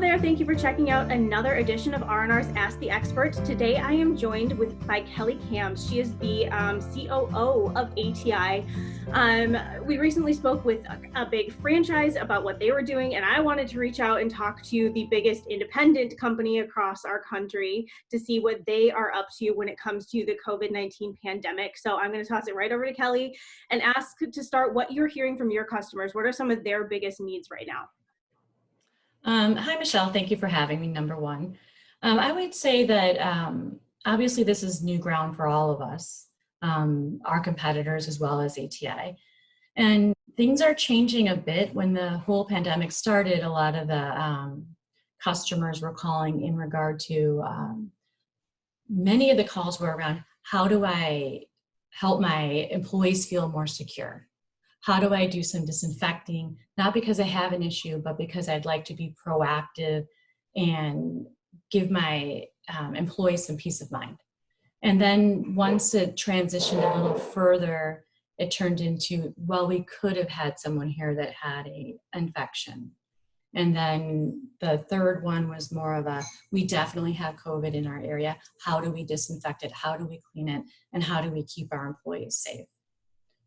there, thank you for checking out another edition of R&R's Ask the Expert. Today I am joined by Kelly Cams. She is the COO of ATI. We recently spoke with a big franchise about what they were doing, and I wanted to reach out and talk to the biggest independent company across our country to see what they are up to when it comes to the COVID-19 pandemic. So I'm going to toss it right over to Kelly and ask to start what you're hearing from your customers. What are some of their biggest needs right now? Hi, Michelle. Thank you for having me, number one. I would say that obviously this is new ground for all of us, our competitors as well as ATI. And things are changing a bit. When the whole pandemic started, a lot of the customers were calling in regard to, many of the calls were around, how do I help my employees feel more secure? How do I do some disinfecting? Not because I have an issue, but because I'd like to be proactive and give my employees some peace of mind. And then once it transitioned a little further, it turned into, well, we could have had someone here that had an infection. And then the third one was more of a, we definitely have COVID in our area. How do we disinfect it? How do we clean it? And how do we keep our employees safe?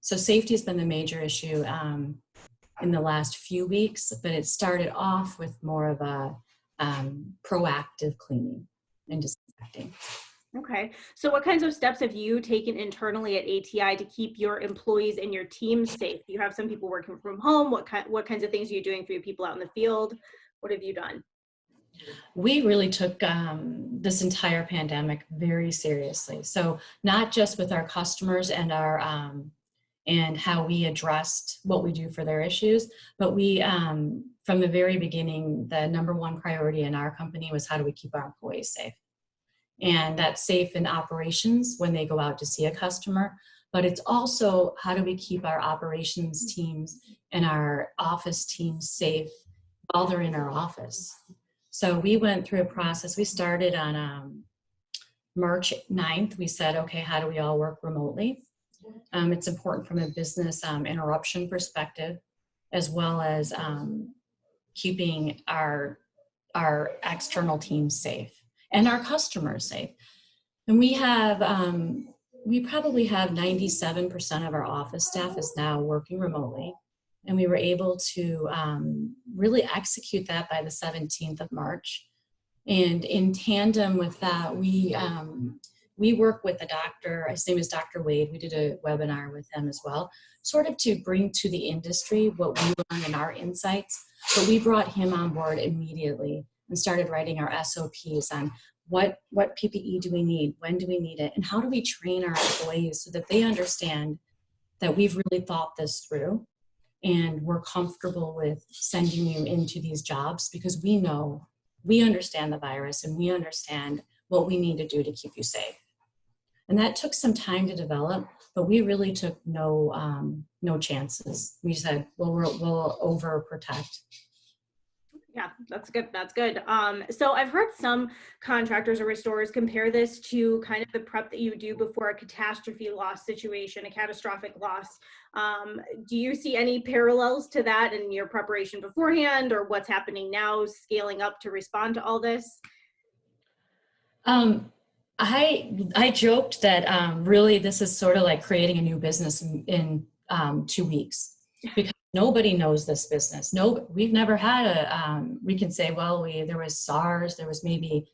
So safety has been the major issue in the last few weeks, but it started off with more of a proactive cleaning and disinfecting. Okay, so what kinds of steps have you taken internally at ATI to keep your employees and your team safe? You have some people working from home. What kinds of things are you doing for your people out in the field? What have you done? We really took this entire pandemic very seriously. So not just with our customers and our and how we addressed what we do for their issues. But we, from the very beginning, the number one priority in our company was how do we keep our employees safe? And that's safe in operations when they go out to see a customer, but it's also how do we keep our operations teams and our office teams safe while they're in our office. So we went through a process. We started on March 9th. We said, okay, how do we all work remotely? It's important from a business interruption perspective, as well as keeping our external teams safe and our customers safe. And we have, we probably have 97% of our office staff is now working remotely. And we were able to really execute that by the 17th of March. And in tandem with that, we work with a doctor, his name is Dr. Wade. We did a webinar with him as well, sort of to bring to the industry what we learned and our insights. But we brought him on board immediately and started writing our SOPs on what PPE do we need, when do we need it, and how do we train our employees so that they understand that we've really thought this through and we're comfortable with sending you into these jobs because we know, we understand the virus and we understand what we need to do to keep you safe. And that took some time to develop, but we really took no chances. We said, well, we'll overprotect. Yeah, that's good. That's good. So I've heard some contractors or restorers compare this to kind of the prep that you do before a catastrophe loss situation, a catastrophic loss. Do you see any parallels to that in your preparation beforehand or what's happening now, scaling up to respond to all this? I joked that really this is sort of like creating a new business in 2 weeks because nobody knows this business. No, we've never had we can say, well, there was SARS, there was maybe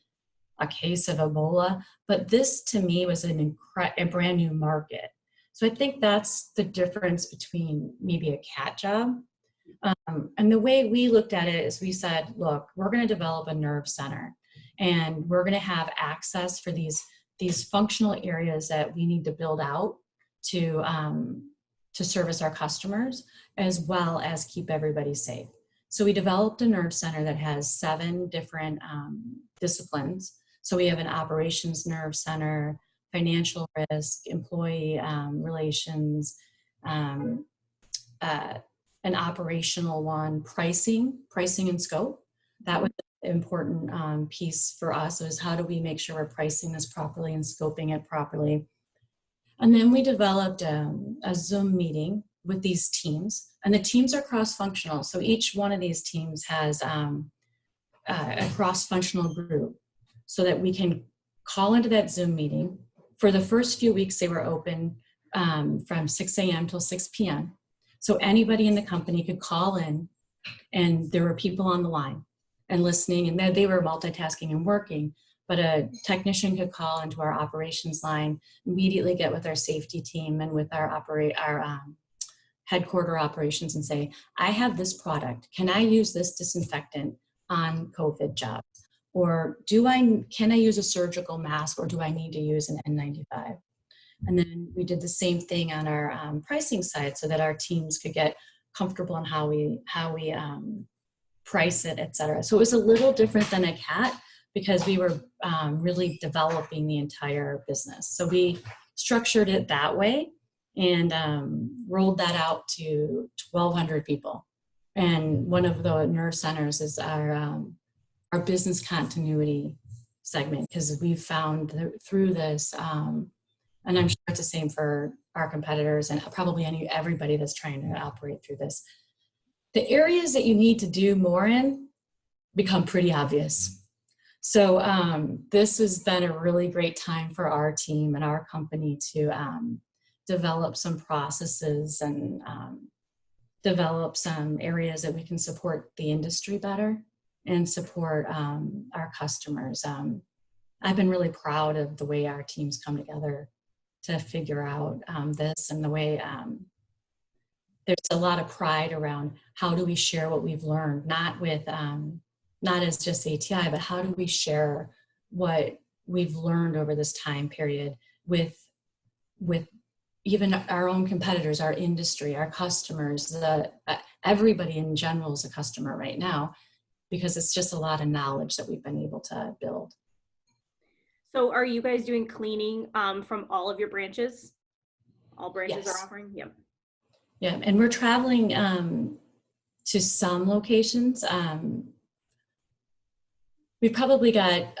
a case of Ebola, but this to me was a brand new market. So I think that's the difference between maybe a cat job. And the way we looked at it is we said, look, we're going to develop a nerve center. And we're going to have access for these functional areas that we need to build out to service our customers, as well as keep everybody safe. So we developed a nerve center that has 7 different disciplines. So we have an operations nerve center, financial risk, employee relations, an operational one, pricing and scope. That was important piece for us is how do we make sure we're pricing this properly and scoping it properly. And then we developed a Zoom meeting with these teams, and the teams are cross-functional. So each one of these teams has a cross-functional group so that we can call into that Zoom meeting. For the first few weeks, they were open from 6 a.m. till 6 p.m. So anybody in the company could call in, and there were people on the line and listening, and they were multitasking and working, but a technician could call into our operations line, immediately get with our safety team and with our headquarter operations and say, I have this product. Can I use this disinfectant on COVID jobs? Or can I use a surgical mask, or do I need to use an N95? And then we did the same thing on our pricing side so that our teams could get comfortable in how we price it, et cetera. So it was a little different than a CAT because we were really developing the entire business. So we structured it that way and rolled that out to 1,200 people. And one of the nerve centers is our business continuity segment, because we've found through this, and I'm sure it's the same for our competitors and probably everybody that's trying to operate through this, the areas that you need to do more in become pretty obvious. So this has been a really great time for our team and our company to develop some processes and develop some areas that we can support the industry better and support our customers. I've been really proud of the way our teams come together to figure out this, and the way there's a lot of pride around how do we share what we've learned, not as just ATI, but how do we share what we've learned over this time period with even our own competitors, our industry, our customers, everybody in general is a customer right now, because it's just a lot of knowledge that we've been able to build. So are you guys doing cleaning from all of your branches? All branches Yes. are offering? Yep. Yeah, and we're traveling to some locations. We've probably got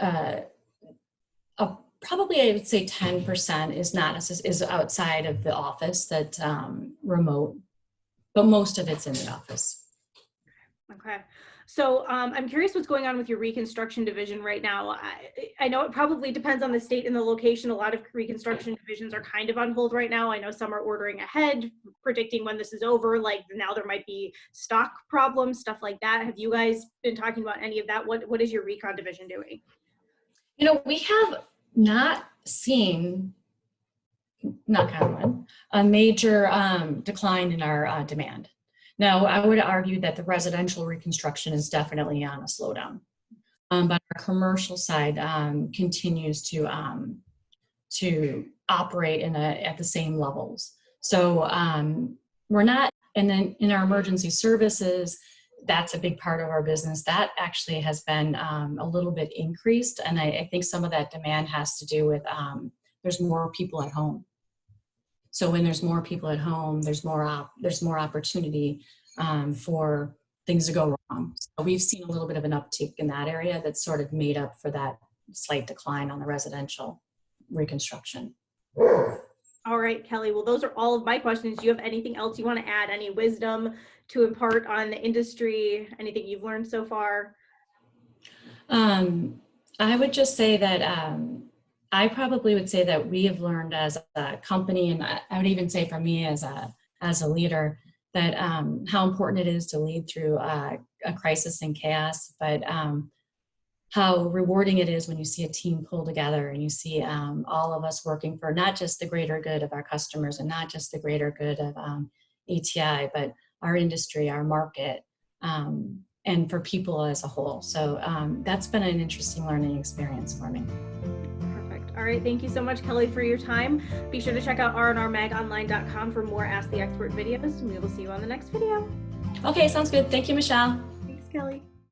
probably I would say 10% is outside of the office, that's remote, but most of it's in the office. Okay. So I'm curious what's going on with your Reconstruction Division right now. I know it probably depends on the state and the location. A lot of Reconstruction Divisions are kind of on hold right now. I know some are ordering ahead, predicting when this is over. Like now there might be stock problems, stuff like that. Have you guys been talking about any of that? What is your Recon Division doing? You know, we have not seen, knock on wood, a major decline in our demand. Now, I would argue that the residential reconstruction is definitely on a slowdown, but our commercial side continues to operate at the same levels. So we're not, and then in our emergency services, that's a big part of our business. That actually has been a little bit increased, and I think some of that demand has to do with there's more people at home. So when there's more people at home, there's more opportunity for things to go wrong. So we've seen a little bit of an uptick in that area that's sort of made up for that slight decline on the residential reconstruction. All right, Kelly. Well, those are all of my questions. Do you have anything else you want to add? Any wisdom to impart on the industry? Anything you've learned so far? I would just say that I probably would say that we have learned as a company, and I would even say for me as a leader, that how important it is to lead through a crisis and chaos, but how rewarding it is when you see a team pull together and you see all of us working for not just the greater good of our customers and not just the greater good of ATI, but our industry, our market, and for people as a whole. So that's been an interesting learning experience for me. Perfect. All right. Thank you so much, Kelly, for your time. Be sure to check out rnrmagonline.com for more Ask the Expert videos, and we will see you on the next video. Okay, sounds good. Thank you, Michelle. Thanks, Kelly.